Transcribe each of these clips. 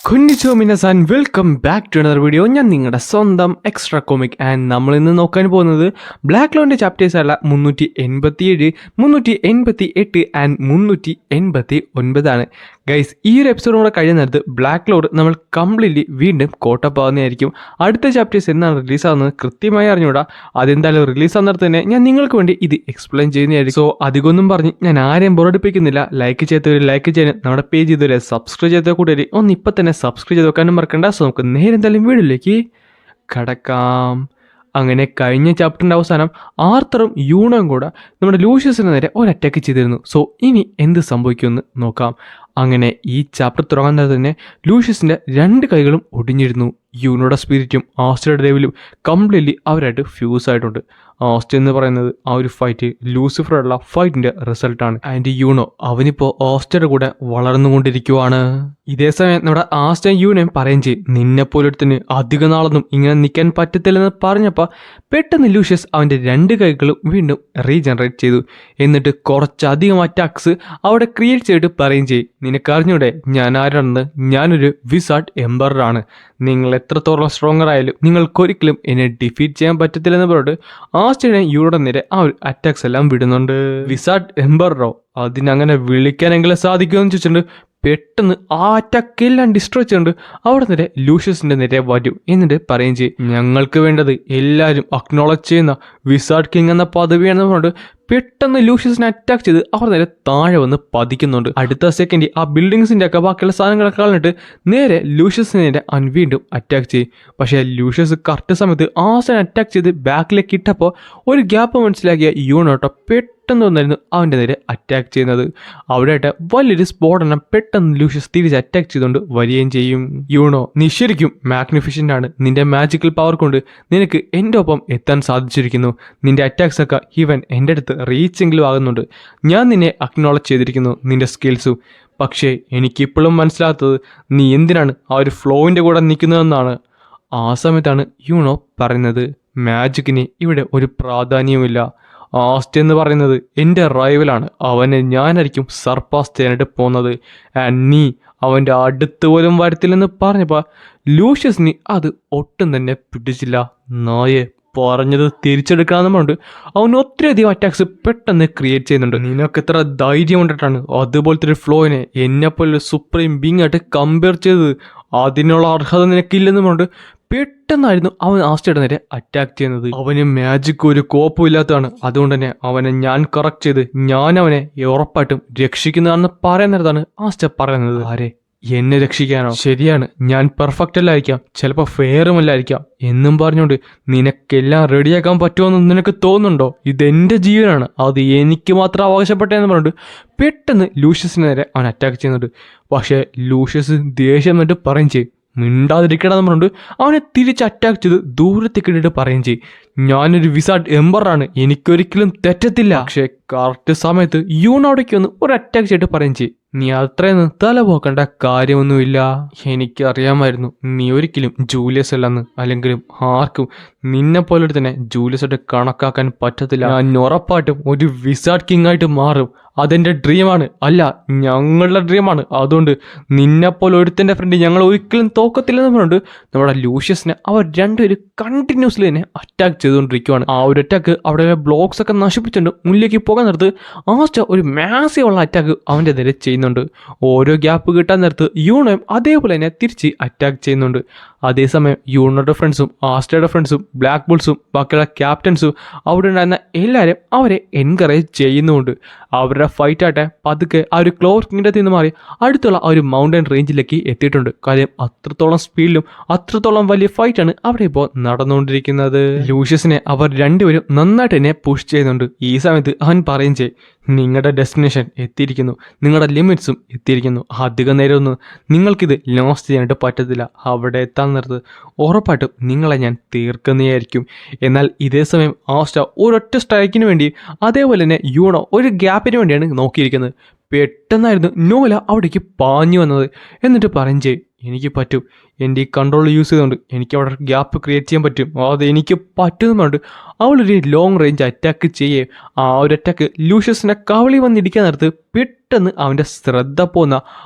Konnichiwa minasan, welcome back to another video. ഞാൻ നിങ്ങളുടെ സ്വന്തം എക്സ്ട്രാ കോമിക് ആൻഡ് നമ്മൾ ഇന്ന് നോക്കാൻ പോകുന്നത് ബ്ലാക്ക് ലോന്റെ ചാപ്റ്റേഴ്സ് അല്ല 387, 388 ആൻഡ് 389 ആണ്. ഗൈസ്, ഈ ഒരു എപ്പിസോഡ് കൂടെ കഴിയുന്നത് ബ്ലാക്ക് ലോഡ് നമ്മൾ കംപ്ലീറ്റ്ലി വീണ്ടും കോട്ടപ്പ് ആവുന്നതായിരിക്കും. അടുത്ത ചാപ്റ്റേഴ്സ് എന്നാണ് റിലീസാകുന്നത് കൃത്യമായി അറിഞ്ഞൂടാ. അതെന്തായാലും റിലീസ് ആകുന്നത് തന്നെ ഞാൻ നിങ്ങൾക്ക് വേണ്ടി ഇത് എക്സ്പ്ലെയിൻ ചെയ്യുന്നതായിരിക്കും. സോ അധികമൊന്നും പറഞ്ഞ് ഞാൻ ആരെയും ബോറടിപ്പിക്കുന്നില്ല. ലൈക്ക് ചെയ്തവർ ലൈക്ക് ചെയ്യാനും നമ്മുടെ പേജ് ഇതുവരെ സബ്സ്ക്രൈബ് ചെയ്ത കൂടെ ഒന്ന് ഇപ്പം തന്നെ സബ്സ്ക്രൈബ് ചെയ്ത് വെക്കാനും മറക്കണ്ട. സോ നമുക്ക് നേരെ എന്തായാലും വീഡിയോയിലേക്ക് കടക്കാം. അങ്ങനെ കഴിഞ്ഞ ചാപ്റ്ററിൻ്റെ അവസാനം ആർത്തറും യൂണോയും കൂടെ നമ്മുടെ ലൂഷ്യസിന് നേരെ ഒരു അറ്റാക്ക് ചെയ്തിരുന്നു. സോ ഇനി എന്ത് സംഭവിക്കുമെന്ന് നോക്കാം. അങ്ങനെ ഈ ചാപ്റ്റർ തുടങ്ങുന്നത് തന്നെ ലൂഷ്യസിൻ്റെ 2 കൈകളും ഒടിഞ്ഞിരുന്നു. യൂണോയുടെ സ്പിരിറ്റും ആസ്റ്റയുടെ ഡെവിലും കംപ്ലീറ്റ്ലി അവരായിട്ട് ഫ്യൂസ് ആയിട്ടുണ്ട്. ആസ്റ്റ എന്ന് പറയുന്നത് ആ ഒരു ഫൈറ്റ് ലൂസിഫറുള്ള ഫൈറ്റിൻ്റെ റിസൾട്ടാണ്. ആൻഡ് യൂണോ അവനിപ്പോൾ ആസ്റ്റയുടെ കൂടെ വളർന്നുകൊണ്ടിരിക്കുവാണ്. ഇതേ സമയം നമ്മുടെ ആസ്റ്റയും യൂണോയും പറയും ചെയ്യും, നിന്നെപ്പോലൊരുത്തിന് അധിക നാളൊന്നും ഇങ്ങനെ നിൽക്കാൻ പറ്റത്തില്ലെന്ന് പറഞ്ഞപ്പോൾ പെട്ടെന്ന് ലൂഷ്യസ് അവൻ്റെ 2 കൈകളും വീണ്ടും റീജനറേറ്റ് ചെയ്തു. എന്നിട്ട് കുറച്ചധികം അറ്റാക്സ് അവിടെ ക്രിയേറ്റ് ചെയ്തിട്ട് പറയും ചെയ്യും, നിനക്കറിഞ്ഞൂടെ ഞാൻ ആരാണെന്ന്? ഞാനൊരു വിസാർഡ് എംബറാണ്. നിങ്ങൾ എത്രത്തോളം സ്ട്രോങ്ങർ ആയാലും നിങ്ങൾക്കൊരിക്കലും എന്നെ ഡിഫീറ്റ് ചെയ്യാൻ പറ്റത്തില്ലെന്ന് പറഞ്ഞിട്ട് ആസ്റ്റയുടെ യൂണോയുടെ നേരെ ആ ഒരു അറ്റാക്സ് എല്ലാം വിടുന്നുണ്ട്. വിസാർഡ് എംബറോ, അതിനങ്ങനെ വിളിക്കാനെങ്കിലും സാധിക്കുമെന്ന് ചോദിച്ചിട്ടുണ്ട്. പെട്ടെന്ന് ആ അറ്റാക്കെല്ലാം ഡിസ്ട്രോയ് ചെയ്യുന്നുണ്ട്. അവിടെ നേരെ ലൂഷ്യസിന്റെ നേരെ വരും. എന്നിട്ട് പറയും ചെയ്യും, ഞങ്ങൾക്ക് വേണ്ടത് എല്ലാവരും അക്നോളജ് ചെയ്യുന്ന വിസാർഡ് കിങ് എന്ന പദവിയാണെന്ന് പറഞ്ഞിട്ട് പെട്ടെന്ന് ലൂഷ്യസിനെ അറ്റാക്ക് ചെയ്ത് അവർ നേരെ താഴെ വന്ന് പതിക്കുന്നുണ്ട്. അടുത്ത സെക്കൻഡ് ആ ബിൽഡിങ്സിന്റെ ഒക്കെ ബാക്കിയുള്ള സാധനങ്ങളൊക്കെ കളഞ്ഞിട്ട് നേരെ ലൂഷ്യസിനെ നേരെ അവൻ വീണ്ടും അറ്റാക്ക് ചെയ്യും. പക്ഷേ ലൂഷ്യസ് കറക്റ്റ് സമയത്ത് ആസനെ അറ്റാക്ക് ചെയ്ത് ബാക്കിലേക്ക് ഇട്ടപ്പോൾ ഒരു ഗ്യാപ്പ് മനസ്സിലാക്കിയ യൂണോട്ടോ പെട്ടെന്ന് വന്നായിരുന്നു അവൻ്റെ നേരെ അറ്റാക്ക് ചെയ്യുന്നത്. അവിടെയായിട്ട് വലിയൊരു സ്പോട്ടെണ്ണം പെട്ടെന്ന് ലൂഷ്യസ് തിരിച്ച് അറ്റാക്ക് ചെയ്തുകൊണ്ട് വരികയും ചെയ്യും. യൂണോ, നീ ശരിക്കും മാഗ്നിഫിഷ്യൻ്റ് ആണ്. നിന്റെ മാജിക്കൽ പവർ കൊണ്ട് നിനക്ക് എൻ്റെ ഒപ്പം എത്താൻ സാധിച്ചിരിക്കുന്നു. നിന്റെ അറ്റാക്സ് ഒക്കെ ഈവൻ എൻ്റെ അടുത്ത് റീച്ചെങ്കിലും ആകുന്നുണ്ട്. ഞാൻ നിന്നെ അക്നോളജ് ചെയ്തിരിക്കുന്നു, നിന്റെ സ്കിൽസും. പക്ഷേ എനിക്കിപ്പോഴും മനസ്സിലാത്തത് നീ എന്തിനാണ് ആ ഒരു ഫ്ലോയിൻ്റെ കൂടെ നിൽക്കുന്നതെന്നാണ്. ആ സമയത്താണ് യൂണോ പറയുന്നത്, മാജിക്കിന് ഇവിടെ ഒരു പ്രാധാന്യവുമില്ല. ആസ്റ്റ് എന്ന് പറയുന്നത് എൻ്റെ റൈവലാണ്. അവനെ ഞാനായിരിക്കും സർപ്പാസ് ചെയ്യാനായിട്ട് പോകുന്നത്. ആൻഡ് നീ അവൻ്റെ അടുത്ത് പോലും വരത്തില്ലെന്ന് പറഞ്ഞപ്പോൾ ലൂഷ്യസിന് അത് ഒട്ടും തന്നെ പിടിച്ചില്ല. നായെ പറഞ്ഞത് തിരിച്ചെടുക്കാമെന്ന് പറഞ്ഞിട്ട് അവൻ ഒത്തിരിയധികം അറ്റാക്സ് പെട്ടെന്ന് ക്രിയേറ്റ് ചെയ്യുന്നുണ്ട്. നിനക്ക് എത്ര ധൈര്യം കൊണ്ടിട്ടാണ് അതുപോലത്തെ ഒരു ഫ്ലോയിനെ എന്നെപ്പോലൊരു സുപ്രീം ബീങ് ആയിട്ട് കമ്പയർ ചെയ്തത്? അതിനുള്ള അർഹത നിനക്കില്ലെന്ന് പറഞ്ഞിട്ട് പെട്ടെന്നായിരുന്നു അവൻ ആസ്റ്റയുടെ നേരെ അറ്റാക്ക് ചെയ്യുന്നത്. അവന് മാജിക് ഒരു കോപ്പുമില്ലാത്തതാണ്. അതുകൊണ്ട് തന്നെ അവനെ ഞാൻ കറക്റ്റ് ചെയ്ത് ഞാൻ അവനെ ഉറപ്പായിട്ടും രക്ഷിക്കുന്നതാണെന്ന് പറയുന്നിടത്താണ് ആസ്റ്റ പറയുന്നത്. ആരെ? എന്നെ രക്ഷിക്കാനോ? ശരിയാണ്, ഞാൻ പെർഫെക്റ്റ് അല്ലായിരിക്കാം, ചിലപ്പോൾ ഫെയറുമല്ലായിരിക്കാം എന്നും പറഞ്ഞുകൊണ്ട് നിനക്കെല്ലാം റെഡിയാക്കാൻ പറ്റുമെന്ന് നിനക്ക് തോന്നുന്നുണ്ടോ? ഇതെൻ്റെ ജീവനാണ്, അത് എനിക്ക് മാത്രം അവകാശപ്പെട്ടതെന്ന് പറഞ്ഞിട്ട് പെട്ടെന്ന് ലൂഷ്യസിന് നേരെ അവൻ അറ്റാക്ക് ചെയ്യുന്നുണ്ട്. പക്ഷേ ലൂഷ്യസ് ദേഷ്യം എന്നിട്ട് പറയും ചെയ്യും, മിണ്ടാതിരിക്കണമെന്ന് പറഞ്ഞിട്ട് അവനെ തിരിച്ച് അറ്റാക്ക് ചെയ്ത് ദൂരത്തേക്ക് ഇട്ടിട്ട് പറയും ചെയ്യും, ഞാനൊരു വിസാർഡ് എംബറാണ്, എനിക്കൊരിക്കലും തെറ്റത്തില്ല. പക്ഷേ കറക്റ്റ് സമയത്ത് യൂണോടേക്ക് വന്ന് ഒരു അറ്റാക്ക് ചെയ്തിട്ട് പറയും ചെയ്യും, നീ അത്രയൊന്നും തല പോക്കേണ്ട കാര്യമൊന്നുമില്ല. എനിക്കറിയാമായിരുന്നു നീ ഒരിക്കലും ജൂലിയസ് അല്ലെന്ന്. അല്ലെങ്കിലും ആർക്കും നിന്നെ പോലെ തന്നെ ജൂലിയസ് ആയിട്ട് കണക്കാക്കാൻ പറ്റത്തില്ല. ഞാൻ ഉറപ്പായിട്ടും ഒരു വിസാർഡ് കിങ് ആയിട്ട് മാറും. അതെൻ്റെ ഡ്രീമാണ്, അല്ല ഞങ്ങളുടെ ഡ്രീമാണ്. അതുകൊണ്ട് നിന്നെപ്പോലെ ഒരുത്തൻ്റെ ഫ്രണ്ട് ഞങ്ങൾ ഒരിക്കലും തോക്കത്തില്ലെന്ന് പറഞ്ഞിട്ട് നമ്മുടെ ലൂഷ്യസിനെ അവർ രണ്ടുപേരും കണ്ടിന്യൂസ്ലി തന്നെ അറ്റാക്ക് ചെയ്തുകൊണ്ടിരിക്കുകയാണ്. ആ ഒരു അറ്റാക്ക് അവിടെ ബ്ലോക്സ് ഒക്കെ നശിപ്പിച്ചുകൊണ്ട് മുന്നിലേക്ക് പോകാൻ നേരത്ത് ആസ്റ്റ ഒരു മാസീവുള്ള അറ്റാക്ക് അവൻ്റെ നേരെ ചെയ്യുന്നുണ്ട്. ഓരോ ഗ്യാപ്പ് കിട്ടാൻ നേരത്ത് യൂണോയും അതേപോലെ തന്നെ തിരിച്ച് അറ്റാക്ക് ചെയ്യുന്നുണ്ട്. അതേസമയം യൂണോയുടെ ഫ്രണ്ട്സും ആസ്റ്റയുടെ ഫ്രണ്ട്സും ബ്ലാക്ക് ബുൾസും ബാക്കിയുള്ള ക്യാപ്റ്റൻസും അവിടെ ഉണ്ടായിരുന്ന എല്ലാവരും അവരെ എൻകറേജ് ചെയ്യുന്നുമുണ്ട്. അവരുടെ ഫൈറ്റാട്ടെ പതുക്കെ ആ ഒരു ക്ലോർ കിങ്ഡത്തിൽ നിന്ന് മാറി അടുത്തുള്ള ആ ഒരു മൗണ്ടൻ റേഞ്ചിലേക്ക് എത്തിയിട്ടുണ്ട്. കാര്യം അത്രത്തോളം സ്പീഡിലും അത്രത്തോളം വലിയ ഫൈറ്റാണ് അവിടെ ഇപ്പോൾ നടന്നുകൊണ്ടിരിക്കുന്നത്. ലൂഷ്യസിനെ അവർ രണ്ടുപേരും നന്നായിട്ട് തന്നെ പുഷ് ചെയ്യുന്നുണ്ട്. ഈ സമയത്ത് അവൻ പറയും ചെയ്യും, നിങ്ങളുടെ ഡെസ്റ്റിനേഷൻ എത്തിയിരിക്കുന്നു, നിങ്ങളുടെ ലിമിറ്റ്സും എത്തിയിരിക്കുന്നു. അധികം നേരമൊന്നും നിങ്ങൾക്കിത് ലോസ് ചെയ്യാനായിട്ട് പറ്റത്തില്ല. അവിടെ എത്താൻ നേരത്ത് ഉറപ്പായിട്ടും നിങ്ങളെ ഞാൻ തീർക്കുന്നതായിരിക്കും. എന്നാൽ ഇതേ സമയം ആസ്റ്റ ഒരൊറ്റ സ്ട്രൈക്കിന് വേണ്ടി അതേപോലെ തന്നെ യൂണോ ഒരു ഗ്യാപ്പിന് വേണ്ടിയാണ് നോക്കിയിരിക്കുന്നത്. പെട്ടെന്നായിരുന്നു നോല അവിടേക്ക് പാഞ്ഞു വന്നത്. എന്നിട്ട് പറയും ചെയ്യും, എനിക്ക് പറ്റും, എൻ്റെ ഈ കൺട്രോൾ യൂസ് ചെയ്തുകൊണ്ട് എനിക്ക് അവിടെ ഗ്യാപ്പ് ക്രിയേറ്റ് ചെയ്യാൻ പറ്റും, അത് എനിക്ക് പറ്റുന്നുണ്ട്. അവളൊരു ലോങ് റേഞ്ച് അറ്റാക്ക് ചെയ്യേ. ആ ഒരു അറ്റാക്ക് ലൂഷ്യസിനെ കവളി വന്നിടിക്കാൻ നേരത്ത് പെട്ടെന്ന് അവൻ്റെ ശ്രദ്ധ പോകുന്ന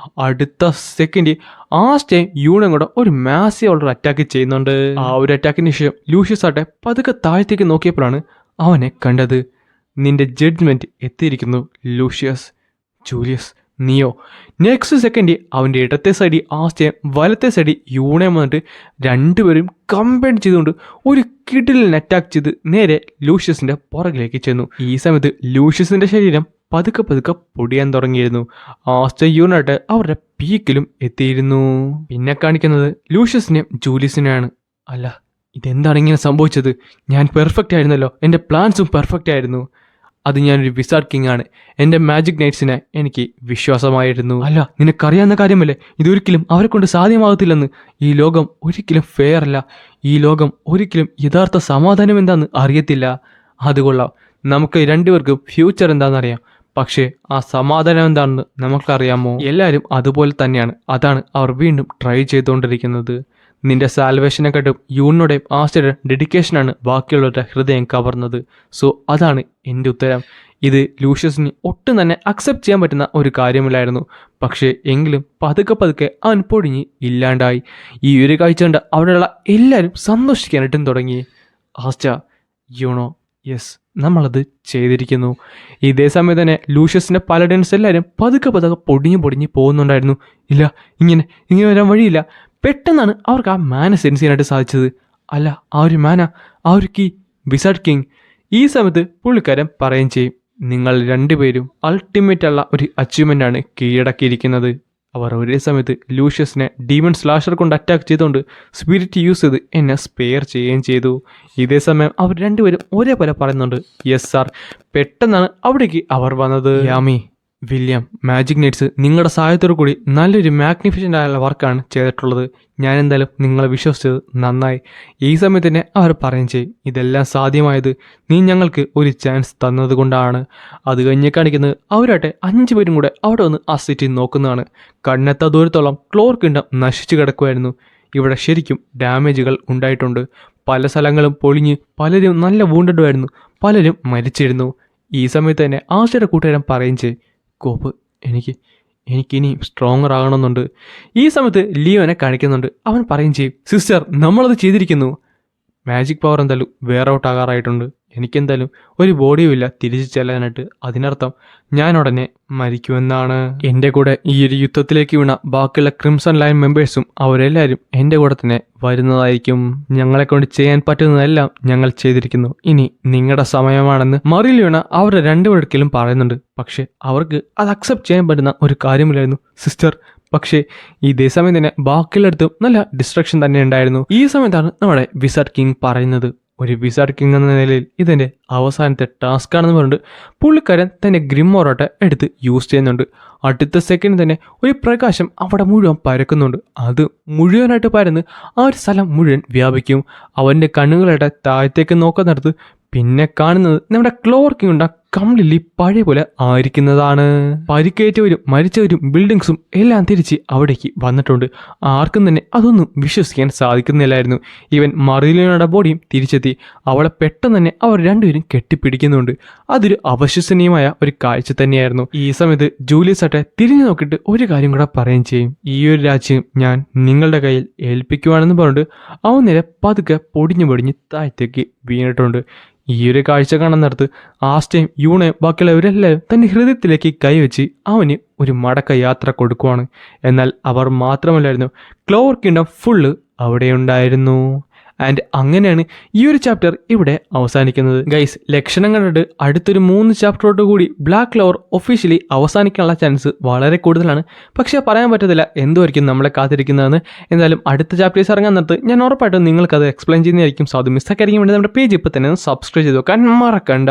അടുത്ത സെക്കൻഡ് ടൈം യൂണും കൂടെ ഒരു മാസീവ് ഉള്ള അറ്റാക്ക് ചെയ്യുന്നുണ്ട്. ആ ഒരു അറ്റാക്കിന് ശേഷം ലൂഷ്യസ് ആട്ടെ പതുക്കെ താഴത്തേക്ക് നോക്കിയപ്പോഴാണ് അവനെ കണ്ടത്. നിന്റെ ജഡ്ജ്മെൻറ്റ് എത്തിയിരിക്കുന്നു ലൂഷ്യസ്. ജൂലിയസ് നീയോ? നെക്സ്റ്റ് സെക്കൻഡ് അവൻ്റെ ഇടത്തെ സൈഡിൽ ആസ്റ്റേം വലത്തെ സൈഡിൽ യൂണേം വന്നിട്ട് രണ്ടുപേരും കമ്പൈൻ ചെയ്തുകൊണ്ട് ഒരു കിടിലിന് അറ്റാക്ക് ചെയ്ത് നേരെ ലൂഷ്യസിൻ്റെ പുറകിലേക്ക് ചെന്നു. ഈ സമയത്ത് ലൂഷ്യസിൻ്റെ ശരീരം പതുക്കെ പതുക്കെ പൊടിയാൻ തുടങ്ങിയിരുന്നു. ആസ്റ്റർ യൂണായിട്ട് അവരുടെ പീക്കിലും എത്തിയിരുന്നു. പിന്നെ കാണിക്കുന്നത് ലൂഷ്യസിനെയും ജൂലിയസിനെയാണ്. അല്ല, ഇതെന്താണ് ഇങ്ങനെ സംഭവിച്ചത്? ഞാൻ പെർഫെക്റ്റ് ആയിരുന്നല്ലോ, എൻ്റെ പ്ലാൻസും പെർഫെക്റ്റ് ആയിരുന്നു. അത് ഞാനൊരു വിസാർഡ് കിങ് ആണ്. എൻ്റെ മാജിക് നൈറ്റ്സിനെ എനിക്ക് വിശ്വാസമായിരുന്നു. അല്ല, നിനക്കറിയാവുന്ന കാര്യമല്ലേ ഇതൊരിക്കലും അവരെ കൊണ്ട് സാധ്യമാകത്തില്ലെന്ന്. ഈ ലോകം ഒരിക്കലും ഫെയർ അല്ല. ഈ ലോകം ഒരിക്കലും യഥാർത്ഥ സമാധാനം എന്താണെന്ന് അറിയത്തില്ല. അതുകൊള്ളാം, നമുക്ക് രണ്ടുപേർക്കും ഫ്യൂച്ചർ എന്താണെന്നറിയാം, പക്ഷേ ആ സമാധാനം എന്താണെന്ന് നമുക്കറിയാമോ? എല്ലാവരും അതുപോലെ തന്നെയാണ്. അതാണ് അവർ വീണ്ടും ട്രൈ ചെയ്തുകൊണ്ടിരിക്കുന്നത്. നിന്റെ സാൽവേഷനെക്കാട്ടും യൂണിനുടെയും ആസ്റ്ററുടെയും ഡെഡിക്കേഷനാണ് ബാക്കിയുള്ളവരുടെ ഹൃദയം കവർന്നത്. സോ അതാണ് എൻ്റെ ഉത്തരം. ഇത് ലൂഷ്യസിന് ഒട്ടും തന്നെ അക്സെപ്റ്റ് ചെയ്യാൻ പറ്റുന്ന ഒരു കാര്യമില്ലായിരുന്നു. പക്ഷേ എങ്കിലും പതുക്കെ പതുക്കെ അവൻ പൊടിഞ്ഞ് ഇല്ലാണ്ടായി. ഈ ഒരു കാഴ്ച കണ്ട് അവിടെയുള്ള എല്ലാവരും സന്തോഷിക്കാനായിട്ടും തുടങ്ങി. ആസ്റ്റ, യൂണോ, യെസ്, നമ്മളത് ചെയ്തിരിക്കുന്നു. ഇതേ സമയം തന്നെ ലൂഷ്യസിൻ്റെ പാലഡൻസ് എല്ലാവരും പതുക്കെ പതുക്കെ പൊടിഞ്ഞ് പോകുന്നുണ്ടായിരുന്നു. ഇല്ല, ഇങ്ങനെ വരാൻ വഴിയില്ല. പെട്ടെന്നാണ് അവർക്ക് ആ മാന സെൻസ് ചെയ്യാനായിട്ട് സാധിച്ചത്. അല്ല, ആ ഒരു മാന, ആ ഒരു കീ, വിസാർഡ് കിങ്. ഈ സമയത്ത് പുള്ളിക്കാരൻ പറയുകയും ചെയ്യും, നിങ്ങൾ രണ്ടുപേരും അൾട്ടിമേറ്റ് ഉള്ള ഒരു അച്ചീവ്മെൻ്റാണ് കീഴടക്കിയിരിക്കുന്നത്. അവർ ഒരേ സമയത്ത് ലൂഷ്യസിനെ ഡീമൺ സ്ലാഷർ കൊണ്ട് അറ്റാക്ക് ചെയ്തുകൊണ്ട് സ്പിരിറ്റ് യൂസ് ചെയ്ത് എന്നെ സ്പെയർ ചെയ്യുകയും ചെയ്തു. ഇതേ സമയം അവർ രണ്ടുപേരും ഒരേപോലെ പറയുന്നുണ്ട്, യെസ് സാർ. പെട്ടെന്നാണ് അവിടേക്ക് അവർ വന്നത്. യാമി, വില്യം, മാജിക് നൈറ്റ്സ് നിങ്ങളുടെ സഹായത്തോടു കൂടി നല്ലൊരു മാഗ്നിഫിഷ്യൻ്റ് ആയുള്ള വർക്കാണ് ചെയ്തിട്ടുള്ളത്. ഞാൻ എന്തായാലും നിങ്ങളെ വിശ്വസിച്ചത് നന്നായി. ഈ സമയത്ത് തന്നെ അവർ പറയുകയും ചെയ്യും, ഇതെല്ലാം സാധ്യമായത് നീ ഞങ്ങൾക്ക് ഒരു ചാൻസ് തന്നതുകൊണ്ടാണ്. അത് കഴിഞ്ഞ് കാണിക്കുന്നത് അവരാട്ടെ 5 പേരും കൂടെ അവിടെ വന്ന് ആ സിറ്റി നോക്കുന്നതാണ്. കണ്ണെത്ത ദൂരത്തോളം ക്ലോർ കിങ്ഡം നശിച്ചു കിടക്കുമായിരുന്നു. ഇവിടെ ശരിക്കും ഡാമേജുകൾ ഉണ്ടായിട്ടുണ്ട്. പല സ്ഥലങ്ങളും പൊളിഞ്ഞ് പലരും നല്ല വൂണ്ടഡുമായിരുന്നു, പലരും മരിച്ചിരുന്നു. ഈ സമയത്ത് തന്നെ ആശയുടെ കൂട്ടുകാരൻ പറയുകയും ചെയ്യും, കോപ്പ്, എനിക്കിനിയും സ്ട്രോങ്ങർ ആകണമെന്നുണ്ട്. ഈ സമയത്ത് ലിയോനെ കാണിക്കുന്നുണ്ട്. അവൻ പറയും ചെയ്യും, സിസ്റ്റർ, നമ്മളത് ചെയ്തിരിക്കുന്നു. മാജിക് പവർ എന്തായാലും വെയർ ഔട്ട് ആകാറായിട്ടുണ്ട്. എനിക്കെന്തായാലും ഒരു ബോഡിയും ഇല്ല തിരിച്ചു ചെല്ലാനായിട്ട്. അതിനർത്ഥം ഞാൻ ഉടനെ മരിക്കുമെന്നാണ്. എൻ്റെ കൂടെ ഈ ഒരു യുദ്ധത്തിലേക്ക് വീണ ബാക്കിയുള്ള ക്രിംസൺ ലൈൻ മെമ്പേഴ്സും അവരെല്ലാവരും എൻ്റെ കൂടെ തന്നെ വരുന്നതായിരിക്കും. ഞങ്ങളെ കൊണ്ട് ചെയ്യാൻ പറ്റുന്നതെല്ലാം ഞങ്ങൾ ചെയ്തിരിക്കുന്നു. ഇനി നിങ്ങളുടെ സമയമാണെന്ന് മറിലിയോണ അവരുടെ രണ്ടുപേർക്കിലും പറയുന്നുണ്ട്. പക്ഷെ അവർക്ക് അത് അക്സെപ്റ്റ് ചെയ്യാൻ പറ്റുന്ന ഒരു കാര്യമില്ലായിരുന്നു സിസ്റ്റർ. പക്ഷേ ഇതേ സമയം തന്നെ ബാക്കിയുള്ളടത്തും നല്ല ഡിസ്ട്രക്ഷൻ തന്നെ ഉണ്ടായിരുന്നു. ഈ സമയത്താണ് നമ്മുടെ വിസാർഡ് കിങ് പറയുന്നത്, ഒരു വിസാർഡ് കിങ് എന്ന നിലയിൽ ഇതെൻ്റെ അവസാനത്തെ ടാസ്ക് ആണെന്ന് പറഞ്ഞിട്ട് പുള്ളിക്കാരൻ തന്നെ ഗ്രിമ്മോറോട്ടെ എടുത്ത് യൂസ് ചെയ്യുന്നുണ്ട്. അടുത്ത സെക്കൻഡ് തന്നെ ഒരു പ്രകാശം അവിടെ മുഴുവൻ പരക്കുന്നുണ്ട്. അത് മുഴുവനായിട്ട് പരന്ന് ആ ഒരു സ്ഥലം മുഴുവൻ വ്യാപിക്കും. അവൻ്റെ കണ്ണുകളുടെ താഴത്തേക്ക് നോക്കുന്നിടത്ത് പിന്നെ കാണുന്നത് നമ്മുടെ ക്ലോർ കിങ് കംപ്ലീറ്റ്ലി പഴയ പോലെ ആയിരിക്കുന്നതാണ്. പരിക്കേറ്റവരും മരിച്ചവരും ബിൽഡിങ്സും എല്ലാം തിരിച്ച് അവിടേക്ക് വന്നിട്ടുണ്ട്. ആർക്കും തന്നെ അതൊന്നും വിശ്വസിക്കാൻ സാധിക്കുന്നില്ലായിരുന്നു. ഈവൻ മറിലിയോണയുടെ ബോഡിയും തിരിച്ചെത്തി. അവളെ പെട്ടെന്ന് തന്നെ അവർ രണ്ടുപേരും കെട്ടിപ്പിടിക്കുന്നുണ്ട്. അതൊരു അവിശ്വസനീയമായ ഒരു കാഴ്ച തന്നെയായിരുന്നു. ഈ സമയത്ത് ജൂലിയസ് ആട്ടെ തിരിഞ്ഞു നോക്കിയിട്ട് ഒരു കാര്യം കൂടെ പറയുകയും ചെയ്യും, ഈ ഒരു രാജ്യം ഞാൻ നിങ്ങളുടെ കയ്യിൽ ഏൽപ്പിക്കുവാണെന്ന് പറഞ്ഞിട്ട് അവൻ നേരെ പതുക്കെ പൊടിഞ്ഞ് താഴത്തേക്ക് വീണിട്ടുണ്ട്. ഈ ഒരു കാഴ്ച കാണുന്നിടത്ത് ആസ്റ്റയും യൂണയും ബാക്കിയുള്ളവരെല്ലാവരും തൻ്റെ ഹൃദയത്തിലേക്ക് കൈവച്ച് അവന് ഒരു മടക്ക യാത്ര കൊടുക്കുവാണ്. എന്നാൽ അവർ മാത്രമല്ലായിരുന്നു, ക്ലോർ കിങ്ഡം ഫുള്ള് അവിടെ ഉണ്ടായിരുന്നു. ആൻഡ് അങ്ങനെയാണ് ഈ ഒരു ചാപ്റ്റർ ഇവിടെ അവസാനിക്കുന്നത്. ഗൈസ്, ലക്ഷണം കണ്ടിട്ട് അടുത്തൊരു 3 ചാപ്റ്ററോട് കൂടി ബ്ലാക്ക് ക്ലോവർ ഒഫീഷ്യലി അവസാനിക്കാനുള്ള ചാൻസ് വളരെ കൂടുതലാണ്. പക്ഷേ പറയാൻ പറ്റത്തില്ല എന്തുമായിരിക്കും നമ്മളെ കാത്തിരിക്കുന്നതെന്ന്. എന്തായാലും അടുത്ത ചാപ്റ്റേഴ്സ് ഇറങ്ങാൻ നേരത്ത് ഞാൻ ഉറപ്പായിട്ടും നിങ്ങൾക്കത് എക്സ്പ്ലെയിൻ ചെയ്യുന്നതായിരിക്കും. സോ അത് മിസ്സാക്കായിരിക്കും വേണ്ടി നമ്മുടെ പേജ് ഇപ്പോൾ തന്നെ സബ്സ്ക്രൈബ് ചെയ്ത് വെക്കാൻ മറക്കണ്ട.